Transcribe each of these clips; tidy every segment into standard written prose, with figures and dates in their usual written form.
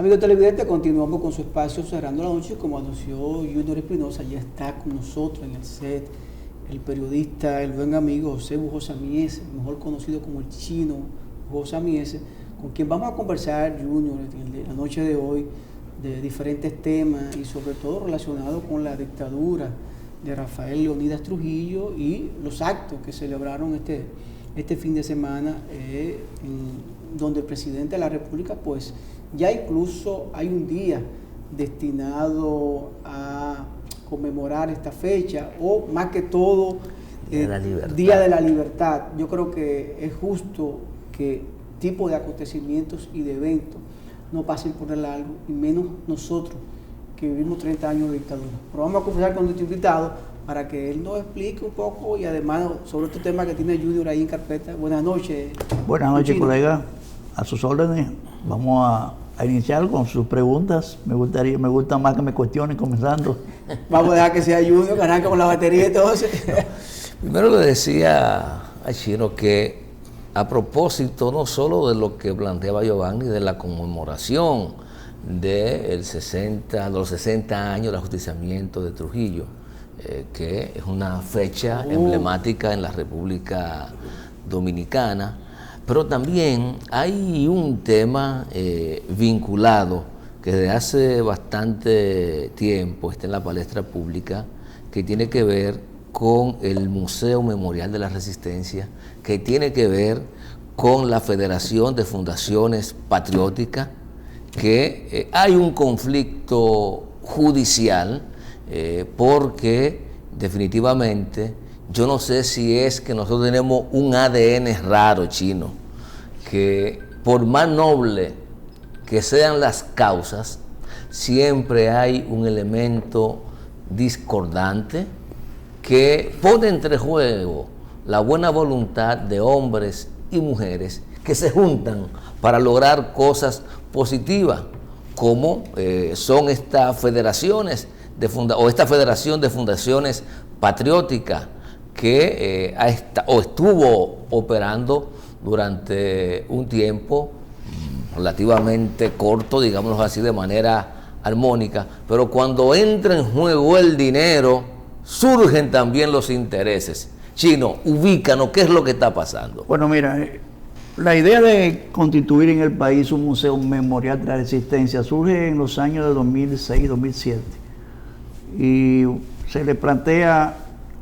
Amigos televidentes, continuamos con su espacio Cerrando la Noche. Como anunció Junior Espinosa, ya está con nosotros en el set el periodista, el buen amigo José Bujosa Mies, mejor conocido como el Chino Bujosa Mies, con quien vamos a conversar, Junior, en la noche de hoy, de diferentes temas y sobre todo relacionados con la dictadura de Rafael Leónidas Trujillo y los actos que celebraron este fin de semana, donde el presidente de la República, pues ya incluso hay un día destinado a conmemorar esta fecha, o más que todo, Día de la Libertad. Yo creo que es justo que tipo de acontecimientos y de eventos no pasen por el largo, y menos nosotros que vivimos 30 años de dictadura. Pero vamos a conversar con nuestro invitado para que él nos explique un poco y además sobre este tema que tiene Junior ahí en carpeta. Buenas noches. Buenas noches, colega. A sus órdenes. Vamos a iniciar con sus preguntas. Me gusta más que me cuestionen comenzando. Vamos a dejar que sea Junior, que arranque con la batería entonces. Primero le decía a Chino que a propósito no solo de lo que planteaba Giovanni, de la conmemoración de los 60 años del ajusticiamiento de Trujillo, que es una fecha emblemática en la República Dominicana, pero también hay un tema vinculado que desde hace bastante tiempo está en la palestra pública, que tiene que ver con el Museo Memorial de la Resistencia, que tiene que ver con la Federación de Fundaciones Patrióticas, que hay un conflicto judicial porque definitivamente yo no sé si es que nosotros tenemos un ADN raro, Chino, que por más noble que sean las causas, siempre hay un elemento discordante que pone entre juego la buena voluntad de hombres y mujeres que se juntan para lograr cosas positivas, como son estas federaciones esta Federación de Fundaciones Patrióticas que estuvo operando durante un tiempo relativamente corto, digámoslo así, de manera armónica, pero cuando entra en juego el dinero, surgen también los intereses. Chino, ubícanos, ¿qué es lo que está pasando? Bueno, mira, la idea de constituir en el país un museo memorial de la resistencia surge en los años de 2006-2007 y se le plantea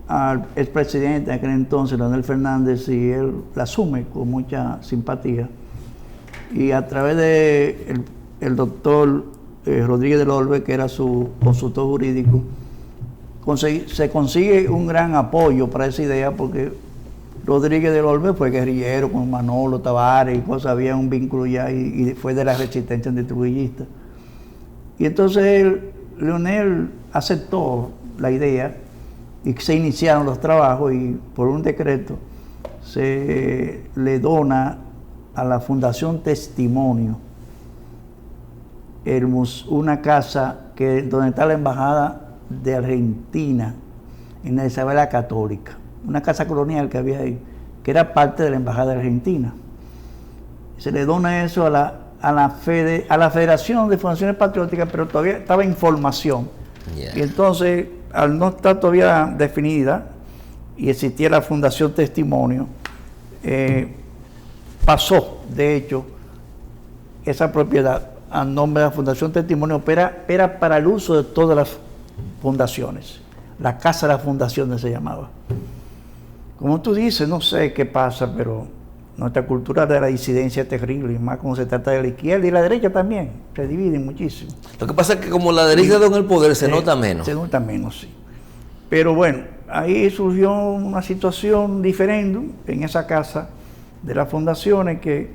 al expresidente de aquel entonces, Leonel Fernández, y él la asume con mucha simpatía, y a través de el doctor Rodríguez del Orbe, que era su consultor jurídico, se consigue un gran apoyo para esa idea, porque Rodríguez del Orbe fue guerrillero con Manolo Tavares y cosas, había un vínculo ya, y fue de la resistencia antitrujillista. Y entonces Leonel aceptó la idea y se iniciaron los trabajos, y por un decreto se le dona a la Fundación Testimonio una casa donde está la embajada de Argentina en la Isabela Católica, una casa colonial que había ahí, que era parte de la embajada de Argentina. Se le dona eso a la Federación de Fundaciones Patrióticas, pero todavía estaba en formación. Yeah. Y entonces, al no estar todavía definida y existía la Fundación Testimonio, pasó, de hecho, esa propiedad a nombre de la Fundación Testimonio, pero era para el uso de todas las fundaciones. La Casa de las Fundaciones se llamaba. Como tú dices, no sé qué pasa, pero nuestra cultura de la disidencia es terrible, y más cuando se trata de la izquierda y la derecha también, se dividen muchísimo. Lo que pasa es que como la derecha está en el poder, se nota menos. Se nota menos, sí. Pero bueno, ahí surgió una situación diferente en esa casa de las fundaciones que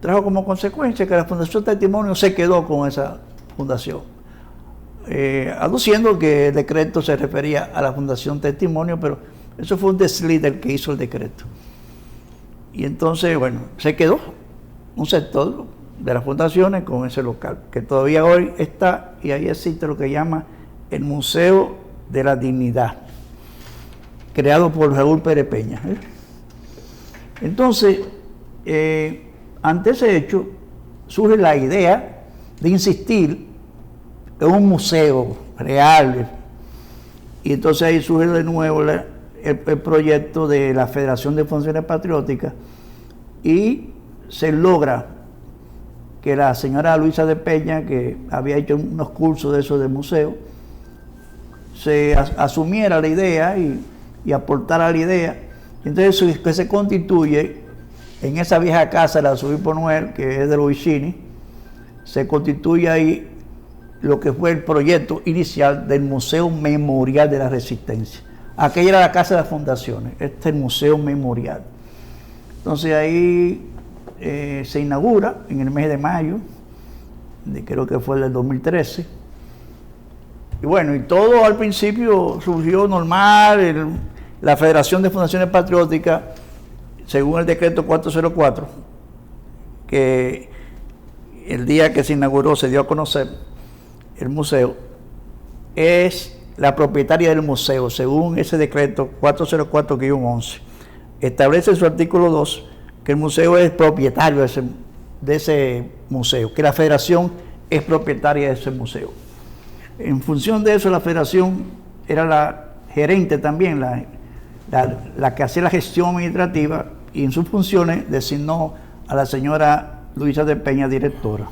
trajo como consecuencia que la Fundación Testimonio se quedó con esa fundación, aduciendo que el decreto se refería a la Fundación Testimonio, pero eso fue un desliz del que hizo el decreto. Y entonces, bueno, se quedó un sector de las fundaciones con ese local, que todavía hoy está, y ahí existe lo que llama el Museo de la Dignidad, creado por Raúl Pérez Peña. Entonces, ante ese hecho, surge la idea de insistir en un museo real. Y entonces ahí surge de nuevo el proyecto de la Federación de Fundaciones Patrióticas y se logra que la señora Luisa de Peña, que había hecho unos cursos de eso de museo, se asumiera la idea y aportara la idea. Entonces que se constituye en esa vieja casa de la Obispo Noel, que es de los Vicini, se constituye ahí lo que fue el proyecto inicial del Museo Memorial de la Resistencia. Aquella era la Casa de las Fundaciones, este es el Museo Memorial. Entonces ahí se inaugura en el mes de mayo, creo que fue del 2013. Y bueno, y todo al principio surgió normal. La Federación de Fundaciones Patrióticas, según el decreto 404, que el día que se inauguró se dio a conocer el museo, es la propietaria del museo, según ese decreto 404-11. Establece en su artículo 2 que el museo es propietario de ese museo, que la federación es propietaria de ese museo. En función de eso, la federación era la gerente también, la que hacía la gestión administrativa, y en sus funciones designó a la señora Luisa de Peña directora.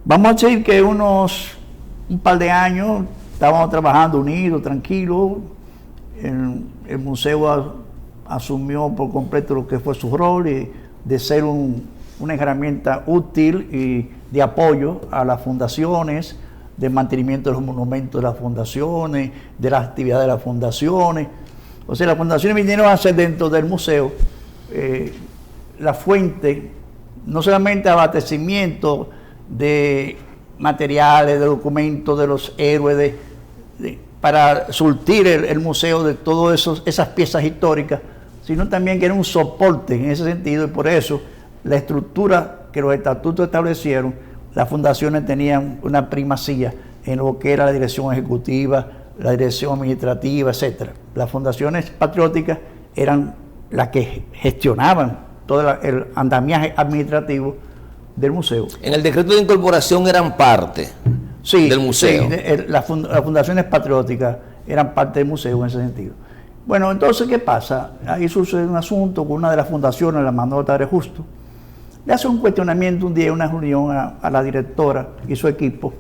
Vamos a decir que un par de años estábamos trabajando unidos, tranquilos. El museo asumió por completo lo que fue su rol de ser una herramienta útil y de apoyo a las fundaciones, de mantenimiento de los monumentos de las fundaciones, de las actividades de las fundaciones. O sea, las fundaciones vinieron a ser dentro del museo la fuente, no solamente de abastecimiento de materiales, de documentos de los héroes, para surtir el museo de todas esas piezas históricas, sino también que era un soporte en ese sentido, y por eso la estructura que los estatutos establecieron, las fundaciones tenían una primacía en lo que era la dirección ejecutiva, la dirección administrativa, etc. Las fundaciones patrióticas eran las que gestionaban todo el andamiaje administrativo del museo. En el decreto de incorporación eran parte del museo. Sí, las fundaciones patrióticas eran parte del museo en ese sentido. Bueno, entonces, ¿qué pasa? Ahí sucede un asunto con una de las fundaciones, la mandó Tare Justo. Le hace un cuestionamiento un día en una reunión a la directora y su equipo,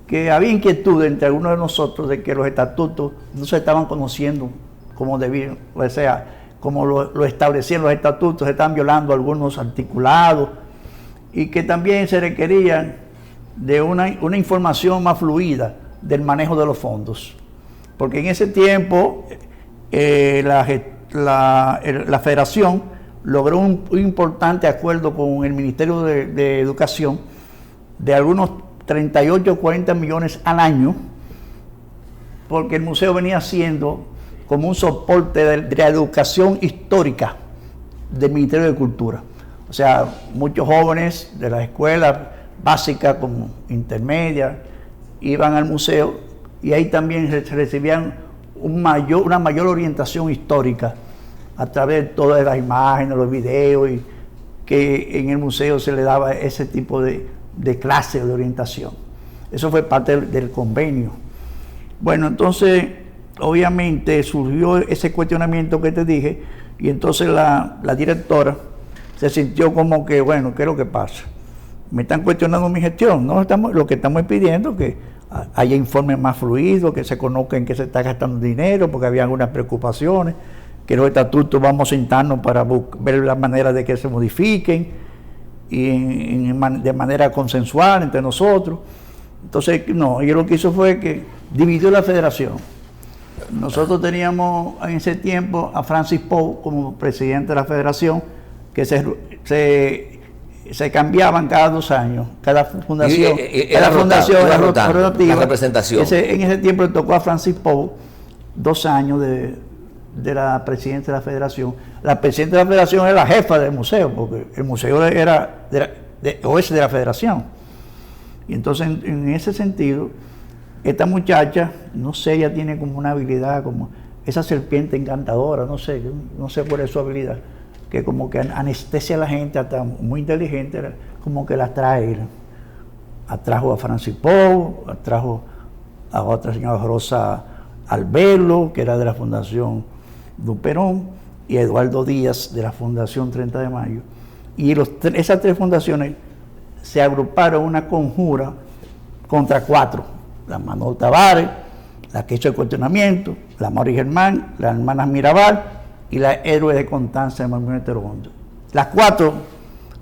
que había inquietud entre algunos de nosotros de que los estatutos no se estaban conociendo como debían, o sea, como lo establecían los estatutos, se estaban violando algunos articulados, y que también se requerían de una información más fluida del manejo de los fondos. Porque en ese tiempo la federación logró un importante acuerdo con el Ministerio de Educación de algunos 38 o 40 millones al año, porque el museo venía siendo como un soporte de la educación histórica del Ministerio de Cultura. O sea, muchos jóvenes de las escuelas básicas como intermedias iban al museo y ahí también recibían una mayor orientación histórica a través de todas las imágenes, los videos, y que en el museo se le daba ese tipo de clase de orientación. Eso fue parte del convenio. Bueno, entonces, obviamente surgió ese cuestionamiento que te dije, y entonces la directora se sintió como que, bueno, ¿qué es lo que pasa? Me están cuestionando mi gestión, ¿no? Lo que estamos pidiendo es que haya informes más fluidos, que se conozca en qué se está gastando dinero, porque había algunas preocupaciones, que los estatutos vamos a sentarnos para ver la manera de que se modifiquen, y de manera consensual entre nosotros. Entonces, no, ella lo que hizo fue que dividió la federación. Nosotros teníamos en ese tiempo a Francis Poe como presidente de la federación, que se cambiaban cada 2 años, cada fundación. Cada fundación era rotativa. La representación. En ese tiempo le tocó a Francis Poe 2 años de la presidencia de la federación. La presidenta de la federación era la jefa del museo, porque el museo era de la federación. Y entonces, en ese sentido, esta muchacha, no sé, ella tiene como una habilidad, como esa serpiente encantadora, no sé cuál es su habilidad. que como que anestesia a la gente, hasta muy inteligente, como que la trae. Atrajo a Francis Pou, atrajo a otra señora Rosa Albelo, que era de la Fundación Duperón, y Eduardo Díaz, de la Fundación 30 de Mayo. Y esas tres fundaciones se agruparon en una conjura contra cuatro: la Manuel Tavares, la que hizo el cuestionamiento, la Mori Germán, las hermanas Mirabal y la Héroe de Constanza de Manuel Terondo. Las cuatro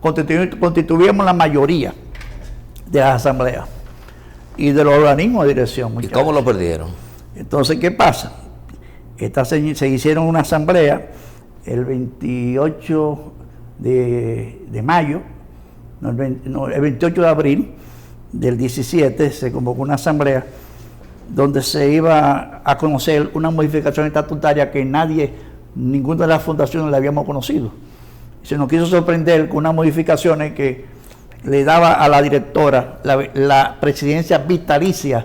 constituíamos la mayoría de las asambleas y de los organismos de dirección. ¿Y cómo lo perdieron? Entonces, ¿qué pasa? Se hicieron una asamblea el 28 de mayo, el 28 de abril del 17, se convocó una asamblea donde se iba a conocer una modificación estatutaria que ninguna de las fundaciones la habíamos conocido. Se nos quiso sorprender con unas modificaciones que le daba a la directora la presidencia vitalicia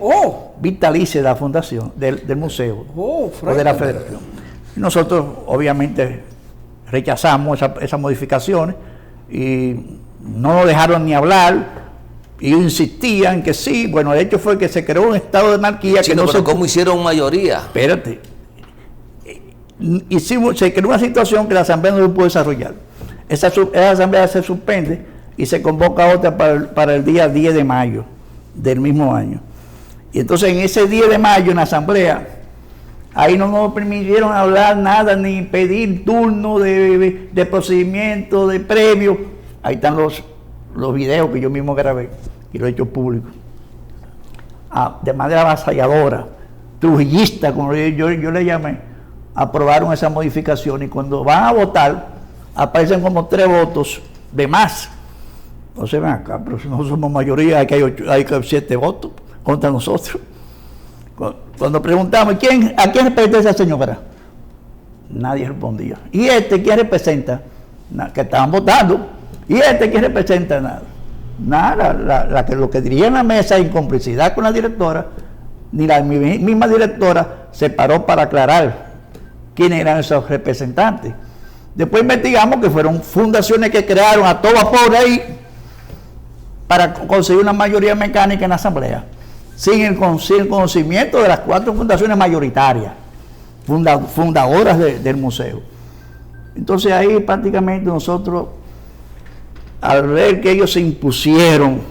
de la fundación, del museo o de la federación. Y nosotros obviamente rechazamos esas modificaciones y no nos dejaron ni hablar. Y insistían que sí. Bueno, el hecho fue que se creó un estado de anarquía. Sí, pero ¿cómo hicieron mayoría? Espérate. Se creó una situación que la asamblea no se pudo desarrollar. Esa asamblea se suspende y se convoca otra para el día 10 de mayo del mismo año. Y entonces en ese 10 de mayo en la asamblea, ahí no nos permitieron hablar nada, ni pedir turno de procedimiento, de premio. Ahí están los videos que yo mismo grabé y lo he hecho público. De manera avasalladora, trujillista, como yo le llamé, aprobaron esa modificación, y cuando van a votar aparecen como 3 votos de más. Entonces ven acá, pero si no somos mayoría, hay que 7 votos contra nosotros. Cuando preguntamos, ¿a quién representa esa señora? Nadie respondía. ¿Y quién representa? Que estaban votando. ¿Y quién representa? Nada. Lo que diría en la mesa, en complicidad con la directora, ni la misma directora se paró para aclarar quiénes eran esos representantes. Después investigamos que fueron fundaciones que crearon a todo vapor ahí para conseguir una mayoría mecánica en la asamblea, sin el conocimiento de las 4 fundaciones mayoritarias, fundadoras del museo. Entonces ahí prácticamente nosotros, al ver que ellos se impusieron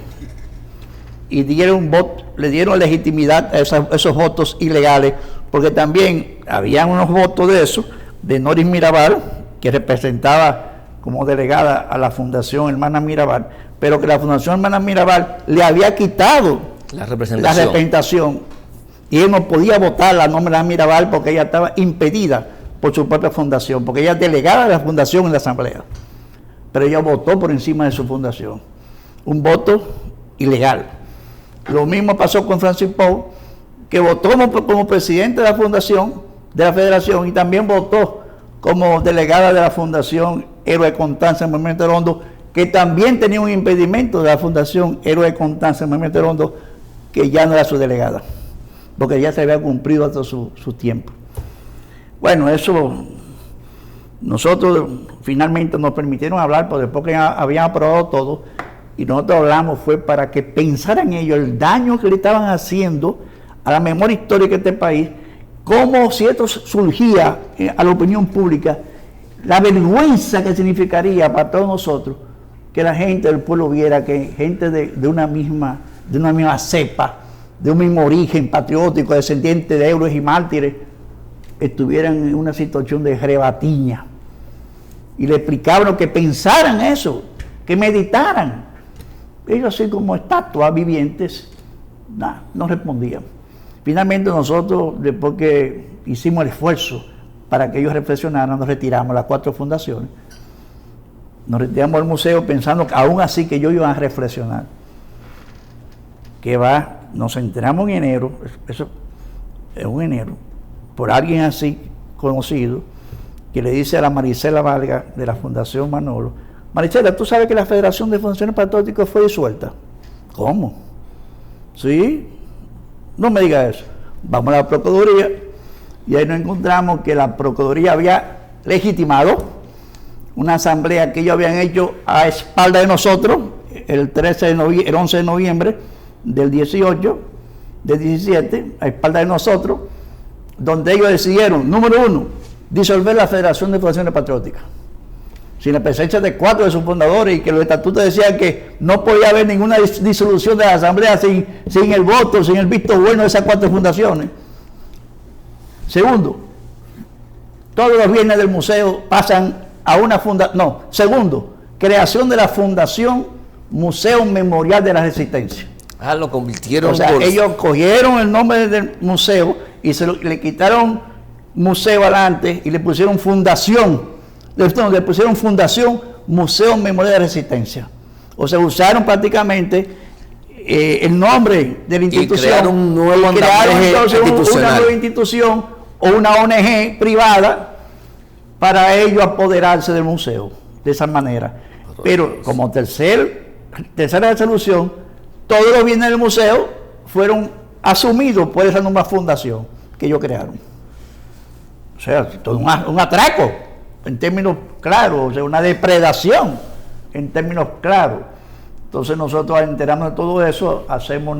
y le dieron legitimidad a esos votos ilegales, porque también habían unos votos de eso, de Noris Mirabal, que representaba como delegada a la Fundación Hermana Mirabal, pero que la Fundación Hermana Mirabal le había quitado la representación y él no podía votar la nombre de Mirabal porque ella estaba impedida por su propia fundación, porque ella es delegada de la fundación en la asamblea, pero ella votó por encima de su fundación, un voto ilegal. Lo mismo pasó con Francis Pou, que votó como presidente de la fundación, de la federación, y también votó como delegada de la Fundación Héroe de Constanza en Manuel Terondo, que también tenía un impedimento de la Fundación Héroe de Constanza en Manuel Terondo, que ya no era su delegada, porque ya se había cumplido hasta su tiempo. Bueno, eso nosotros finalmente nos permitieron hablar, porque después que habían aprobado todo, y nosotros hablamos fue para que pensaran ellos el daño que le estaban haciendo a la memoria histórica de este país, cómo si esto surgía a la opinión pública, la vergüenza que significaría para todos nosotros que la gente del pueblo viera que gente de una misma cepa, de un mismo origen patriótico, descendiente de héroes y mártires, estuvieran en una situación de rebatiña. Y le explicaban que pensaran eso, que meditaran. Ellos así como estatuas vivientes, no respondían. Finalmente nosotros, después que hicimos el esfuerzo para que ellos reflexionaran, nos retiramos, las 4 fundaciones. Nos retiramos del museo pensando que aún así que ellos iban a reflexionar. Nos enteramos en enero, eso es un enero, por alguien así conocido, que le dice a la Maricela Vargas de la Fundación Manolo: Maricela, ¿tú sabes que la Federación de Fundaciones Patrióticas fue disuelta? ¿Cómo? ¿Sí? No me digas eso. Vamos a la Procuraduría y ahí nos encontramos que la Procuraduría había legitimado una asamblea que ellos habían hecho a espalda de nosotros, el 11 de noviembre del 18, del 17, a espalda de nosotros, donde ellos decidieron, número 1, disolver la Federación de Fundaciones Patrióticas, sin la presencia de 4 de sus fundadores, y que los estatutos decían que no podía haber ninguna disolución de la asamblea sin el voto, sin el visto bueno de esas 4 fundaciones. Segundo, todos los bienes del museo pasan a una fundación. No, segundo, creación de la Fundación Museo Memorial de la Resistencia. Ah, lo convirtieron. O sea, ellos cogieron el nombre del museo y le quitaron museo adelante y le pusieron fundación. Le pusieron Fundación Museo Memorial de la Resistencia. O sea, usaron prácticamente el nombre de la institución. Y crearon un nuevo una nueva institución o una ONG privada para ellos apoderarse del museo de esa manera. Pero como tercera resolución, todos los bienes del museo fueron asumidos por esa nueva fundación que ellos crearon. O sea, todo un atraco en términos claros, o sea, una depredación en términos claros. Entonces nosotros, al enterarnos de todo eso, hacemos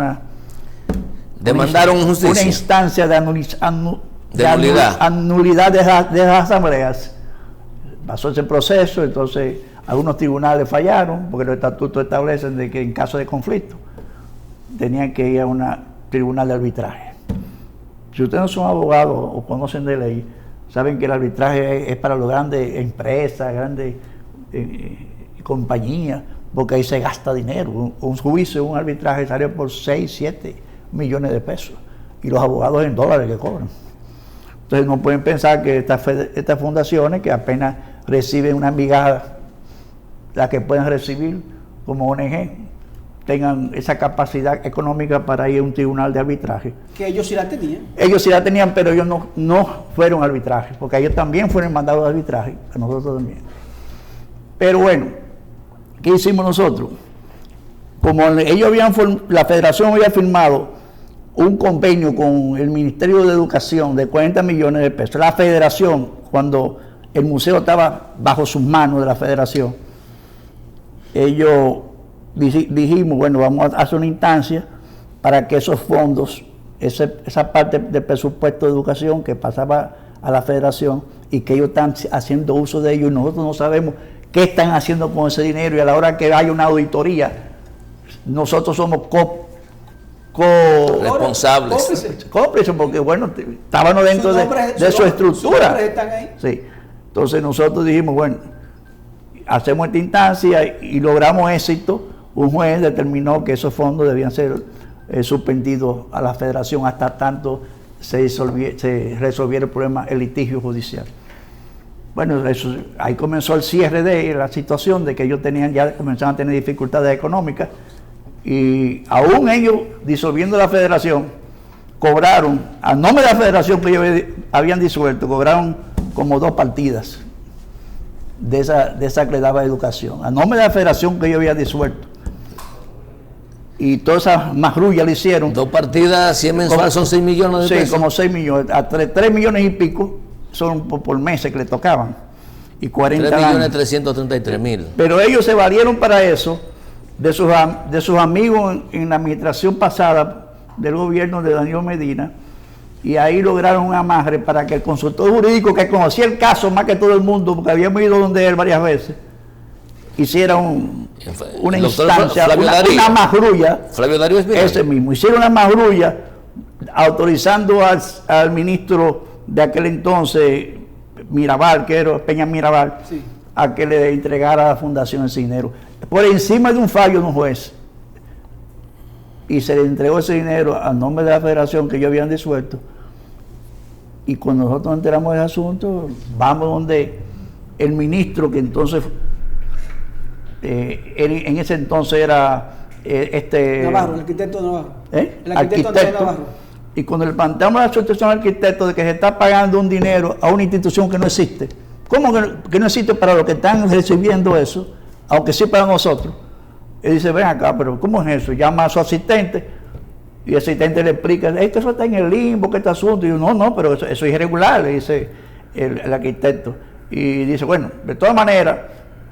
demandaron justicia, una instancia de nulidad de las asambleas. Pasó ese proceso, entonces algunos tribunales fallaron, porque los estatutos establecen de que en caso de conflicto tenían que ir a un tribunal de arbitraje. Si ustedes no son abogados o conocen de ley, saben que el arbitraje es para las grandes empresas, grandes compañías, porque ahí se gasta dinero. Un juicio, un arbitraje sale por 6, 7 millones de pesos, y los abogados en dólares que cobran. Entonces no pueden pensar que estas fundaciones, que apenas reciben una migaja, las que pueden recibir como ONG, tengan esa capacidad económica para ir a un tribunal de arbitraje. Que ellos sí la tenían. Ellos sí la tenían, pero ellos no fueron a arbitraje, porque ellos también fueron mandados de arbitraje, a nosotros también. Pero bueno, ¿qué hicimos nosotros? Como la federación había firmado un convenio con el Ministerio de Educación de 40 millones de pesos, la federación, cuando el museo estaba bajo sus manos de la federación, ellos dijimos, bueno, vamos a hacer una instancia para que esos fondos, esa parte del presupuesto de educación que pasaba a la federación, y que ellos están haciendo uso de ellos, y nosotros no sabemos qué están haciendo con ese dinero, y a la hora que haya una auditoría, nosotros somos cómplices, porque bueno, estábamos dentro de su estructura. Sí. Entonces nosotros dijimos, bueno, hacemos esta instancia y logramos éxito. Un juez determinó que esos fondos debían ser suspendidos a la federación hasta tanto se resolviera el problema, el litigio judicial. Bueno, ahí comenzó el cierre de la situación, de que ellos comenzaban a tener dificultades económicas, y aún ellos, disolviendo la federación, cobraron, a nombre de la federación que ellos habían disuelto, cobraron como 2 partidas de esa que le daba educación, a nombre de la federación que ellos habían disuelto. Y toda esa marrulla le hicieron. 2 partidas, 100 mensuales, son 6 millones de pesos. Sí, como 6 millones, a 3 millones y pico son por meses que le tocaban. Y 40 3.333.000. Pero ellos se valieron para eso de sus amigos en la administración pasada del gobierno de Danilo Medina, y ahí lograron un amarre para que el consultor jurídico, que conocía el caso más que todo el mundo, porque habíamos ido donde él varias veces, hiciera una instancia, una marrulla. Flavio Darío Espinal. Ese mismo, hicieron una marrulla autorizando al ministro de aquel entonces, Mirabal, que era Peña Mirabal, sí, a que le entregara a la fundación ese dinero, por encima de un fallo de un juez. Y se le entregó ese dinero a nombre de la federación que ellos habían disuelto. Y cuando nosotros nos enteramos del asunto, vamos donde el ministro, que entonces, en ese entonces era Navarro, el arquitecto Navarro. El arquitecto Navarro. Y cuando le planteamos a la asociación de arquitectos de que se está pagando un dinero a una institución que no existe, ¿cómo que no existe para los que están recibiendo eso, aunque sí para nosotros? Él dice, ven acá, pero ¿cómo es eso? Llama a su asistente, y el asistente le explica, que eso está en el limbo, que este asunto. Y yo, no, pero eso es irregular, le dice el arquitecto. y dice, bueno, de todas maneras,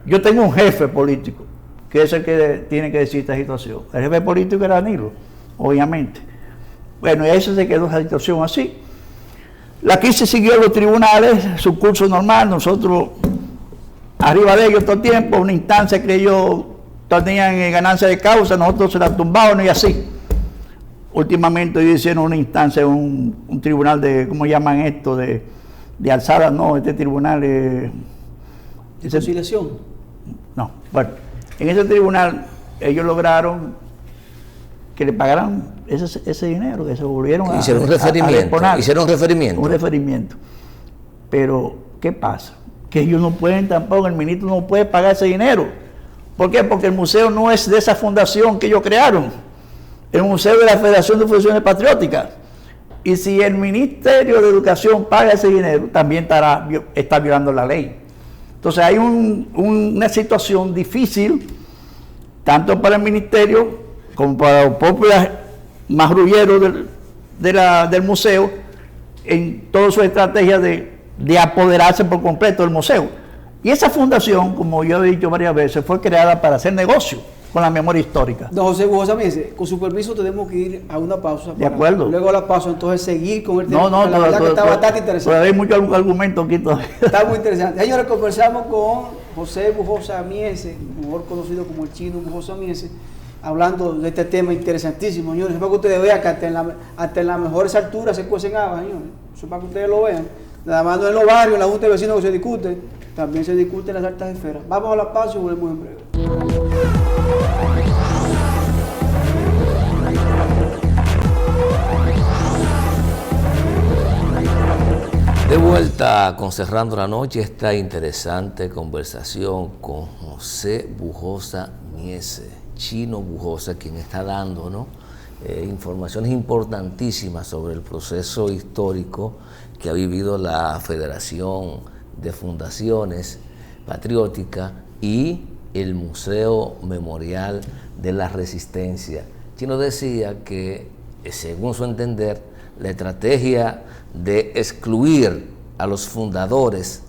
yo tengo un jefe político, que es el que tiene que decir esta situación. El jefe político era Danilo, obviamente. Bueno, y ahí se quedó esa situación así. La crisis siguió en los tribunales, su curso normal, nosotros arriba de ellos todo el tiempo, una instancia que ellos tenían ganancia de causa, nosotros se la tumbaban y así. Últimamente ellos hicieron una instancia, un tribunal de, ¿cómo llaman esto? De alzada, no, este tribunal ¿De conciliación? No, bueno, en ese tribunal ellos lograron que le pagaran ese dinero, que se volvieron a hicieron un referimiento. Hicieron un referimiento. Pero, ¿qué pasa? Que ellos no pueden tampoco, el ministro no puede pagar ese dinero. ¿Por qué? Porque el museo no es de esa fundación que ellos crearon. El museo de la Federación de Fundaciones Patrióticas. Y si el Ministerio de Educación paga ese dinero, también está violando la ley. Entonces hay una situación difícil, tanto para el ministerio como para los propios marrulleros del museo, en toda su estrategia de apoderarse por completo del museo. Y esa fundación, como yo he dicho varias veces, fue creada para hacer negocio con la memoria histórica. Don José Bujosa Mieses, con su permiso tenemos que ir a una pausa. De acuerdo. Luego a la pausa, entonces seguir con el tema. No, la verdad que está bastante interesante. Pero hay muchos argumentos aquí todavía. Está muy interesante. Señores, conversamos con José Bujosa Mieses, mejor conocido como el Chino Bujosa Mieses, hablando de este tema interesantísimo, señores. Es para que ustedes vean que hasta en las mejores alturas se cuecen habas, señores. Eso es para que ustedes lo vean. Nada más no en los barrios, en la junta de vecinos que se discute, también se discute en las altas esferas. Vamos a la pausa y volvemos en breve. De vuelta con Cerrando la Noche, esta interesante conversación con José Bujosa Mieses, Chino Bujosa, quien está dándonos informaciones importantísimas sobre el proceso histórico que ha vivido la Federación de Fundaciones Patrióticas y el Museo Memorial de la Resistencia. Chino decía que, según su entender, la estrategia de excluir a los fundadores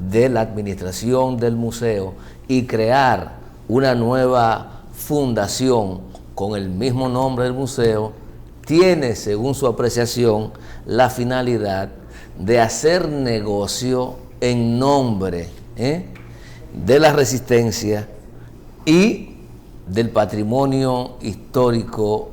de la administración del museo y crear una nueva fundación con el mismo nombre del museo tiene, según su apreciación, la finalidad de hacer negocio en nombre de la resistencia y del patrimonio histórico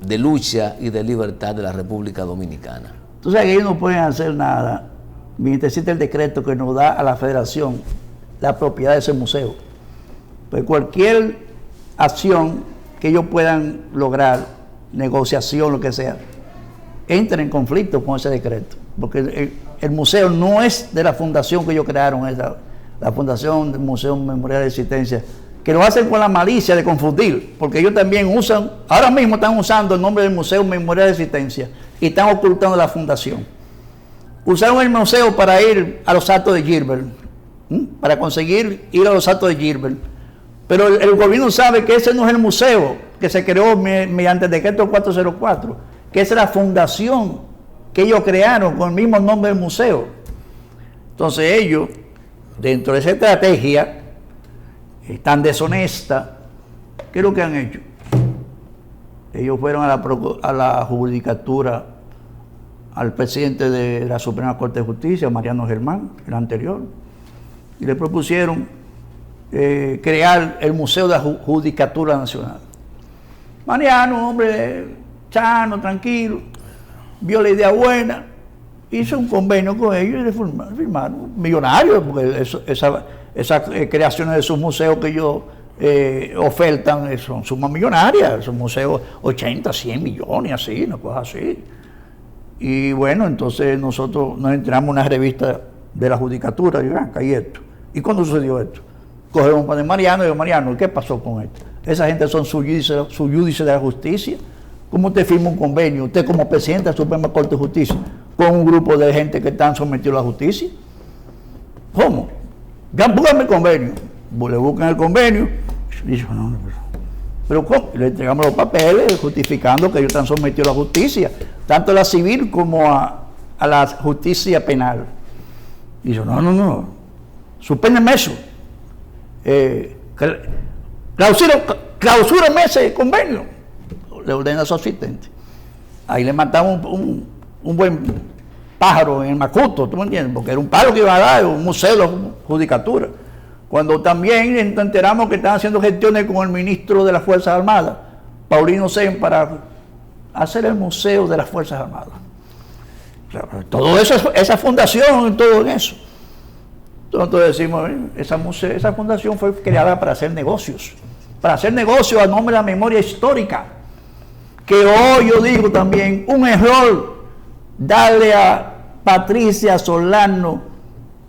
de lucha y de libertad de la República Dominicana. Tú sabes que ellos no pueden hacer nada mientras existe el decreto que nos da a la Federación la propiedad de ese museo. Pues cualquier acción que ellos puedan lograr, negociación, lo que sea, entra en conflicto con ese decreto. Porque el museo no es de la fundación que ellos crearon, es la Fundación del Museo Memorial de Resistencia, que lo hacen con la malicia de confundir, porque ellos también usan, ahora mismo están usando el nombre del Museo Memorial de Resistencia y están ocultando la fundación. Usaron el museo para ir a los actos de Gilbert, para conseguir ir a los actos de Gilbert, pero el gobierno sabe que ese no es el museo que se creó mediante el decreto 404, que es la fundación que ellos crearon con el mismo nombre del museo. Entonces ellos, dentro de esa estrategia tan deshonesta, ¿qué es lo que han hecho? Ellos fueron a la judicatura, al presidente de la Suprema Corte de Justicia, Mariano Germán, el anterior, y le propusieron crear el Museo de la Judicatura Nacional. Mariano, hombre sano, tranquilo, vio la idea buena, hizo un convenio con ellos y le firmaron millonarios, porque esas creaciones de sus museos que ellos ofertan son sumas millonarias, son museos 80, 100 millones, así, una cosa así. Y bueno, entonces nosotros nos entramos en una revista de la judicatura, y acá hay esto. ¿Y cuándo sucedió esto? Cogemos para Mariano y digo, Mariano, ¿qué pasó con esto? Esa gente son suyúdices de la justicia. ¿Cómo usted firma un convenio, usted como presidente de la Suprema Corte de Justicia, con un grupo de gente que están sometidos a la justicia? ¿Cómo? Ya búscame el convenio. Le buscan el convenio. Dice, no, pero ¿cómo? Le entregamos los papeles justificando que ellos están sometidos a la justicia, tanto a la civil como a la justicia penal. Y yo, no, suspéndeme eso. Clausúrame ese convenio. Le ordena a su asistente. Ahí le matamos un buen pájaro en el Macuto, ¿tú me entiendes? Porque era un pájaro que iba a dar un museo de la judicatura. Cuando también enteramos que estaban haciendo gestiones con el ministro de las Fuerzas Armadas, Paulino Sen, para hacer el museo de las Fuerzas Armadas. Todo eso, esa fundación, todo eso. Entonces decimos, esa fundación fue creada para hacer negocios a nombre de la memoria histórica. Que hoy yo digo también, un error darle a Patricia Solano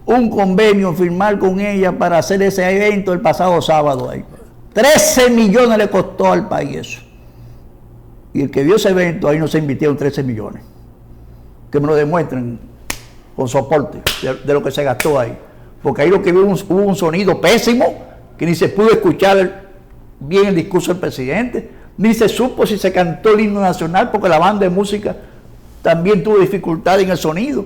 un convenio, firmar con ella para hacer ese evento el pasado sábado ahí. 13 millones le costó al país eso. Y el que vio ese evento, ahí no se invirtieron 13 millones. Que me lo demuestren con soporte de lo que se gastó ahí. Porque ahí lo que hubo un sonido pésimo, que ni se pudo escuchar bien el discurso del presidente, ni se supo si se cantó el himno nacional, porque la banda de música también tuvo dificultad en el sonido.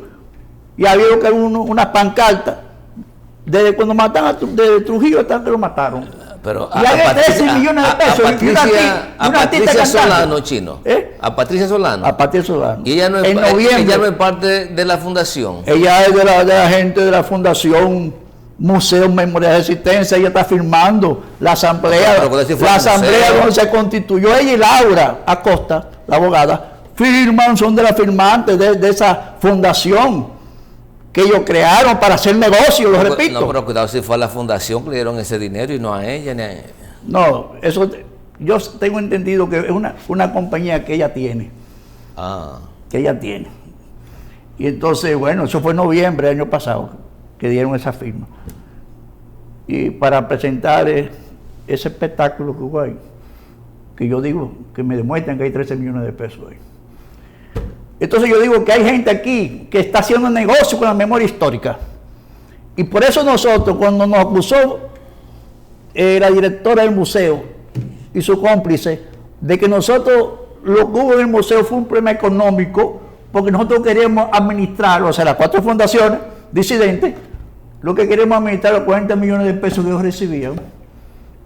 Y había que unas pancartas, desde cuando mataron desde Trujillo hasta que lo mataron. Pero y hay 13 millones de pesos. A Patricia Solano, Chino. A Patricia Solano. A Patricia Solano. Y ella no es parte de la fundación. Ella es de la gente de la Fundación Museo Memoria de Resistencia. Ella está firmando la asamblea. La asamblea donde se constituyó ella y Laura Acosta, la abogada, son de las firmantes de esa fundación que ellos crearon para hacer negocio, lo repito. No, pero cuidado, si fue a la fundación que le dieron ese dinero y no a ella ni a ella. No, eso yo tengo entendido que es una compañía que ella tiene. Que ella tiene. Y entonces, bueno, eso fue en noviembre del año pasado que dieron esa firma. Y para presentar ese espectáculo que hubo ahí, que yo digo, que me demuestran que hay 13 millones de pesos ahí. Entonces yo digo que hay gente aquí que está haciendo negocio con la memoria histórica. Y por eso nosotros, cuando nos acusó la directora del museo y su cómplice, de que nosotros, lo que hubo en el museo fue un problema económico, porque nosotros queríamos administrarlo, o sea, las 4 fundaciones disidentes, lo que queremos administrar los 40 millones de pesos que ellos recibían.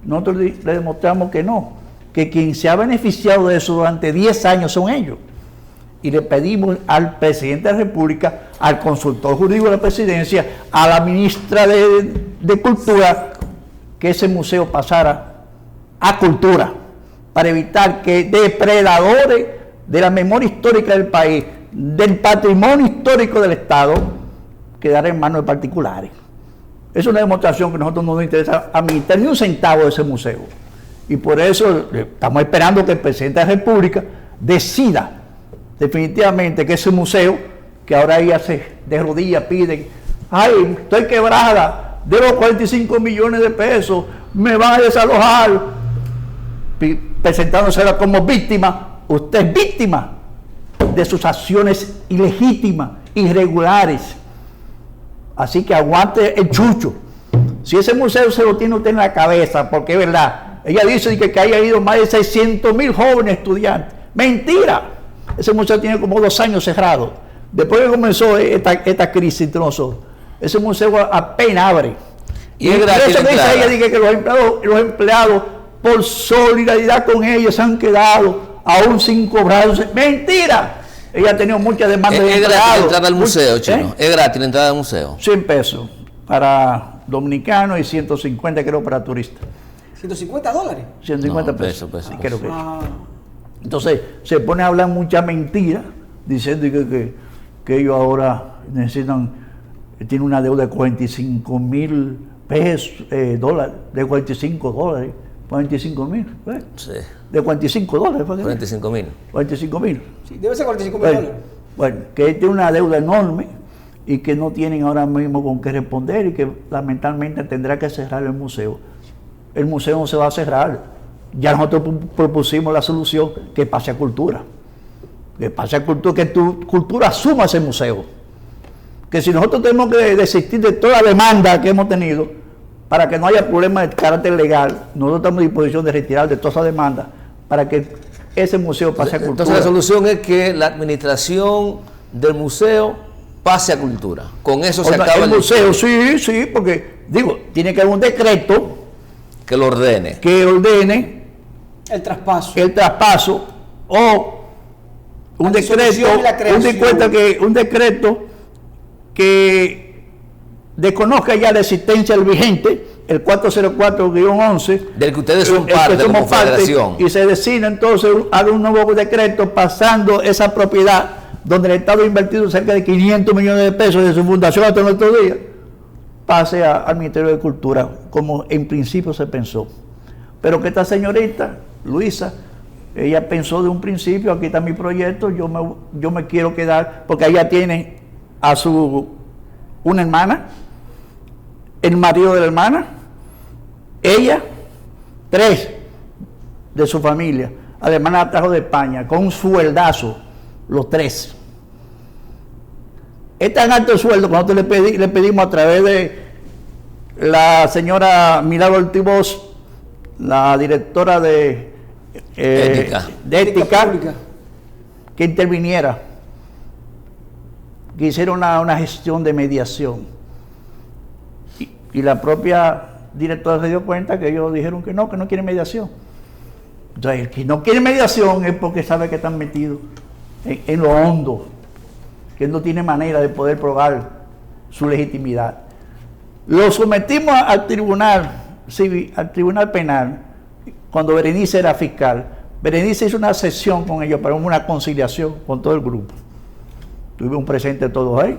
Nosotros le demostramos que no, que quien se ha beneficiado de eso durante 10 años son ellos. Y le pedimos al presidente de la República, al consultor jurídico de la presidencia, a la ministra de Cultura, que ese museo pasara a cultura, para evitar que depredadores de la memoria histórica del país, del patrimonio histórico del Estado, quedara en manos de particulares. Es una demostración que a nosotros no nos interesa administrar ni un centavo de ese museo. Y por eso estamos esperando que el presidente de la República decida definitivamente que ese museo, que ahora ella se de rodillas pide, ay, estoy quebrada, debo 45 millones de pesos, me van a desalojar, presentándose como víctima. Usted es víctima de sus acciones ilegítimas, irregulares. Así que aguante el chucho. Si ese museo se lo tiene usted en la cabeza, porque es verdad, ella dice que haya ido más de 600,000 jóvenes estudiantes. Mentira. Ese museo tiene como 2 años cerrado. Después que comenzó esta crisis entre nosotros, ese museo apenas abre. Y es gratis. Eso dice ella, dice que los empleados, por solidaridad con ellos, se han quedado aún sin cobrar. Mentira. Ella ha tenido muchas demandas de empleados. ¿Es gratis la entrada al museo, Chino? ¿Es gratis la entrada al museo? 100 pesos para dominicanos y 150 creo para turistas. $150. 150 pesos. Pesos. Creo que entonces se pone a hablar mucha mentira diciendo que ellos ahora necesitan, tienen una deuda de 45,000 pesos, dólares, de $45, 45,000, ¿eh? Sí. De $45. 45,000. 45,000. Sí, debe ser $45,000. Bueno, que tiene una deuda enorme y que no tienen ahora mismo con qué responder y que lamentablemente tendrá que cerrar el museo. El museo no se va a cerrar. Ya nosotros propusimos la solución, que pase a cultura. Que pase a cultura, que tu cultura asuma ese museo. Que si nosotros tenemos que desistir de toda la demanda que hemos tenido, para que no haya problemas de carácter legal, nosotros estamos en disposición de retirar de toda esa demanda, para que ese museo pase a cultura. Entonces la solución es que la administración del museo pase a cultura. Con eso se acaba el museo, sí, porque, digo, tiene que haber un decreto que lo ordene. Que ordene el traspaso o un decreto que desconozca ya la existencia del vigente, el 404-11, del que ustedes son parte como federación, y se designa entonces, haga un nuevo decreto pasando esa propiedad donde el Estado ha invertido cerca de 500 millones de pesos de su fundación hasta nuestros días, pase al Ministerio de Cultura, como en principio se pensó. Pero que esta señorita, Luisa, ella pensó de un principio, aquí está mi proyecto, yo me quiero quedar, porque ella tiene a una hermana, el marido de la hermana, ella, 3 de su familia. A la hermana la trajo de España con un sueldazo, los 3. Es tan alto el sueldo que nosotros le pedimos a través de la señora Milagro Ortiz, la directora de ética, que interviniera, que hiciera una gestión de mediación. Y la propia directora se dio cuenta que ellos dijeron que no quieren mediación. Entonces, el que no quiere mediación es porque sabe que están metidos en lo hondo, que no tiene manera de poder probar su legitimidad. Lo sometimos al tribunal civil, al tribunal penal, cuando Berenice era fiscal. Berenice hizo una sesión con ellos para una conciliación con todo el grupo. Tuvimos presentes todos ahí.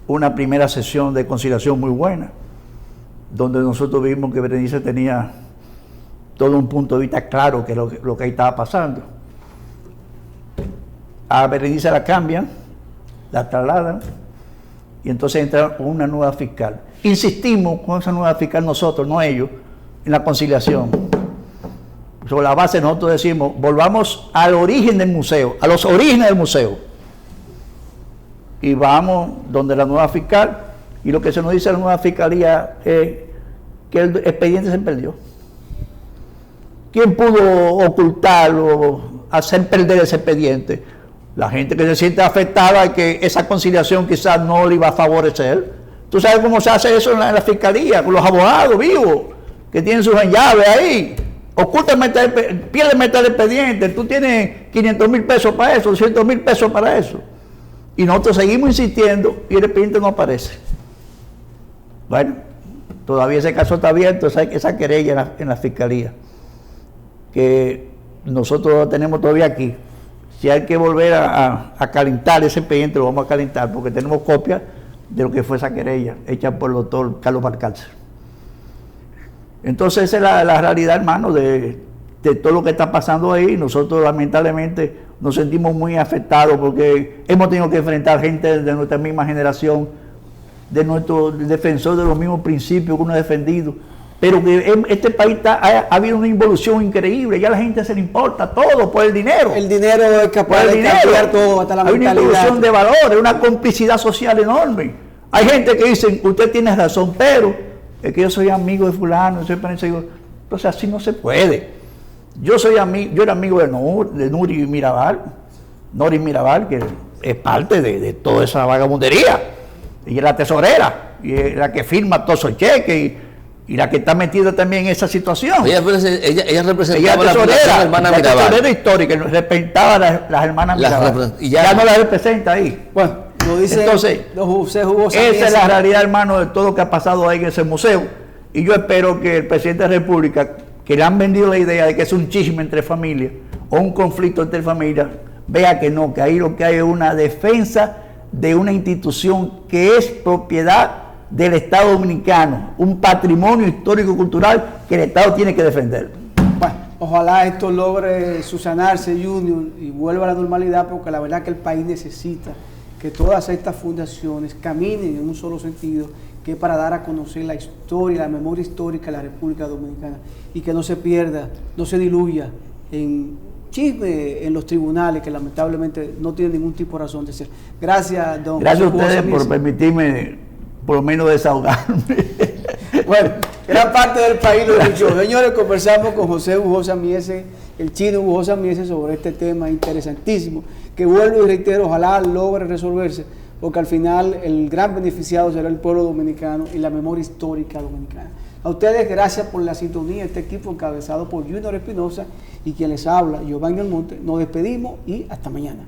Una primera sesión de conciliación muy buena, donde nosotros vimos que Berenice tenía todo un punto de vista claro que lo que ahí estaba pasando. A Berenice la cambian, la trasladan, y entonces entra una nueva fiscal. Insistimos con esa nueva fiscal nosotros, no ellos, en la conciliación. Sobre la base nosotros decimos, volvamos al origen del museo, a los orígenes del museo. Y vamos donde la nueva fiscal, y lo que se nos dice la nueva fiscalía es que el expediente se perdió. ¿Quién pudo ocultar o hacer perder ese expediente? La gente que se siente afectada y que esa conciliación quizás no le iba a favorecer. ¿Tú sabes cómo se hace eso en la fiscalía? Con los abogados vivos, que tienen sus llaves ahí. Ocultan, pierden meter el expediente. Tú tienes 500 mil pesos para eso, 200 mil pesos para eso. Y nosotros seguimos insistiendo y el expediente no aparece. Bueno, todavía ese caso está abierto, esa querella en la fiscalía, que nosotros lo tenemos todavía aquí. Si hay que volver a calentar ese expediente, lo vamos a calentar, porque tenemos copia de lo que fue esa querella hecha por el doctor Carlos Valcárcel. Entonces esa es la realidad, hermano, de todo lo que está pasando ahí. Nosotros lamentablemente nos sentimos muy afectados porque hemos tenido que enfrentar gente de nuestra misma generación, de nuestro defensor de los mismos principios que uno ha defendido, pero que este país ha habido una involución increíble. Ya a la gente se le importa todo por el dinero. El dinero es capaz de cambiar todo, hasta la mentalidad. Hay una involución de valores, una complicidad social enorme. Hay gente que dice, usted tiene razón, pero es que yo soy amigo de fulano, entonces así no se puede. Yo era amigo de Nuri Mirabal, que es parte de toda esa vagabundería, y es la tesorera, y es la que firma todos esos cheques, y la que está metida también en esa situación. Ella representaba la hermana Mirabal. La tesorera histórica, respetaba a las hermanas Mirabal. Ya no la representa ahí. Bueno, lo dice. Entonces, esa es la realidad, hermano, de todo lo que ha pasado ahí en ese museo. Y yo espero que el presidente de la República, que le han vendido la idea de que es un chisme entre familias o un conflicto entre familias, vea que no, que ahí lo que hay es una defensa de una institución que es propiedad del Estado Dominicano, un patrimonio histórico-cultural que el Estado tiene que defender. Bueno, ojalá esto logre subsanarse, Junior, y vuelva a la normalidad, porque la verdad que el país necesita que todas estas fundaciones caminen en un solo sentido, que es para dar a conocer la historia, la memoria histórica de la República Dominicana, y que no se pierda, no se diluya en chisme en los tribunales, que lamentablemente no tienen ningún tipo de razón de ser. Gracias, don. Gracias a ustedes por permitirme por lo menos desahogarme. Bueno, gran parte del país lo escuchó. Señores, conversamos con José Bujosa Miese, el chino Bujosa Miese, sobre este tema interesantísimo, que vuelvo y reitero, ojalá logre resolverse, porque al final el gran beneficiado será el pueblo dominicano y la memoria histórica dominicana. A ustedes, gracias por la sintonía, este equipo encabezado por Junior Espinosa y quien les habla, Giovanni Almonte. Nos despedimos y hasta mañana.